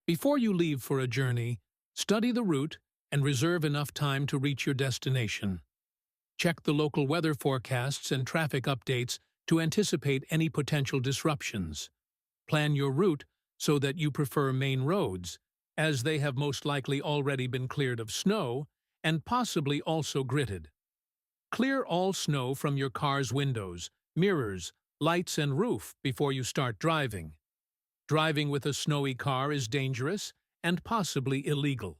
Before you leave for a journey, study the route and reserve enough time to reach your destination. Check the local weather forecasts and traffic updates to anticipate any potential disruptions. Plan your route so that you prefer main roads, as they have most likely already been cleared of snow and possibly also gritted. Clear all snow from your car's windows, mirrors, lights, and roof before you start driving. Driving with a snowy car is dangerous and possibly illegal.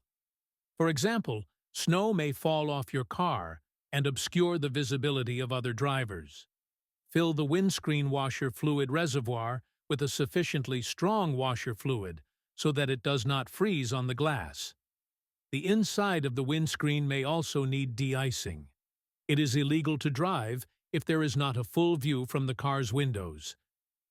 For example, snow may fall off your car and obscure the visibility of other drivers. Fill the windscreen washer fluid reservoir with a sufficiently strong washer fluid so that it does not freeze on the glass. The inside of the windscreen may also need de-icing. It is illegal to drive if there is not a full view from the car's windows.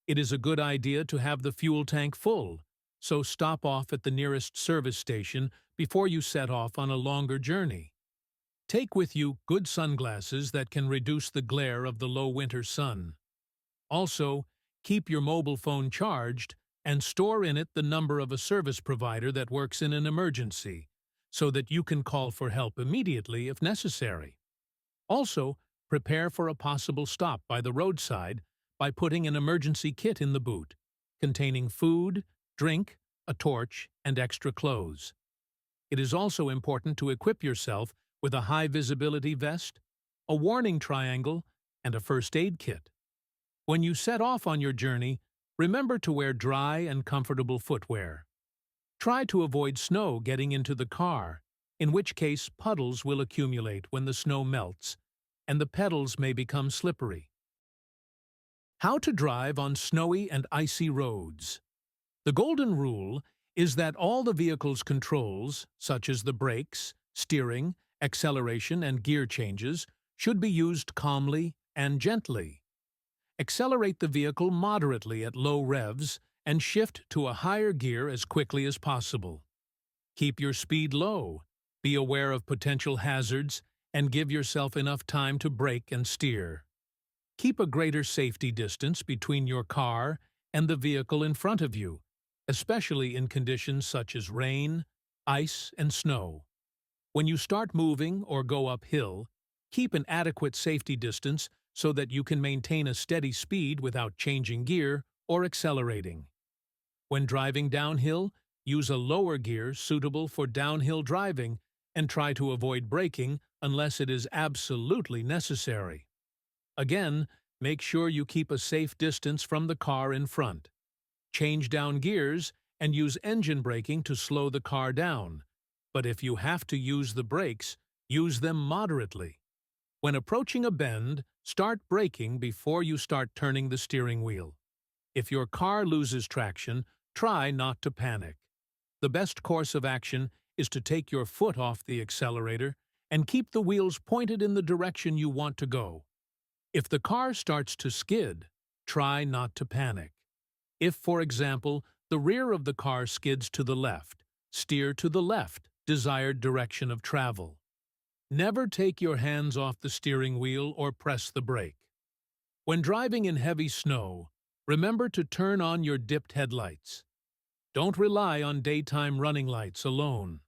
It is a good idea to have the fuel tank full, so stop off at the nearest service station before you set off on a longer journey. Take with you good sunglasses that can reduce the glare of the low winter sun. Also, keep your mobile phone charged and store in it the number of a service provider that works in an emergency, so that you can call for help immediately if necessary. Also, prepare for a possible stop by the roadside by putting an emergency kit in the boot, containing food, drink, a torch, and extra clothes. It is also important to equip yourself with a high-visibility vest, a warning triangle, and a first aid kit. When you set off on your journey, remember to wear dry and comfortable footwear. Try to avoid snow getting into the car, in which case puddles will accumulate when the snow melts, and the pedals may become slippery. How to drive on snowy and icy roads. The golden rule is that all the vehicle's controls, such as the brakes, steering, acceleration, and gear changes, should be used calmly and gently. Accelerate the vehicle moderately at low revs and shift to a higher gear as quickly as possible. Keep your speed low, be aware of potential hazards, and give yourself enough time to brake and steer. Keep a greater safety distance between your car and the vehicle in front of you, especially in conditions such as rain, ice, and snow. When you start moving or go uphill, keep an adequate safety distance so that you can maintain a steady speed without changing gear or accelerating. When driving downhill, use a lower gear suitable for downhill driving and try to avoid braking unless it is absolutely necessary. Again, make sure you keep a safe distance from the car in front. Change down gears and use engine braking to slow the car down, but if you have to use the brakes, use them moderately. When approaching a bend, start braking before you start turning the steering wheel. If your car loses traction, try not to panic. The best course of action is to take your foot off the accelerator and keep the wheels pointed in the direction you want to go. If the car starts to skid, try not to panic. If, for example, the rear of the car skids to the left, steer to the left, desired direction of travel. Never take your hands off the steering wheel or press the brake. When driving in heavy snow, remember to turn on your dipped headlights. Don't rely on daytime running lights alone.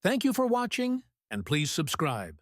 Thank you for watching, and please subscribe.